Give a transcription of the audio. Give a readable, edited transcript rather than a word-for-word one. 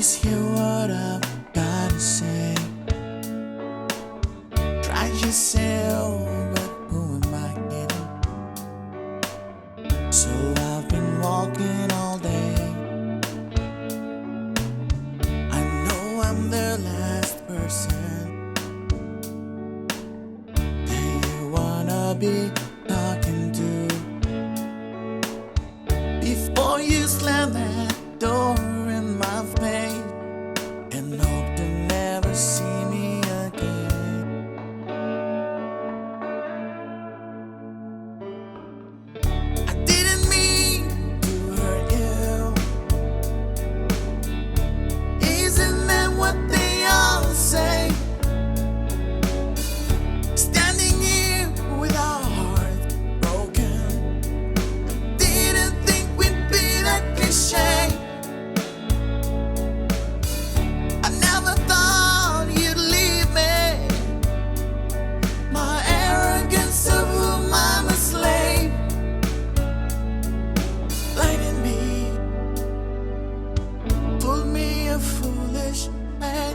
Please hear what I've gotta say. Try yourself, but who am I kidding? So I've been walking all day. I know I'm the last person that you wanna be talking to. Before you slam that door in my face and hope to never see me again. I didn't mean to hurt you. Isn't that what they all say? Standing here with our hearts broken, didn't think we'd be that cliche. I never thought you'd leave me. My arrogance of whom I'm a slave, blinded me, told me a foolish man.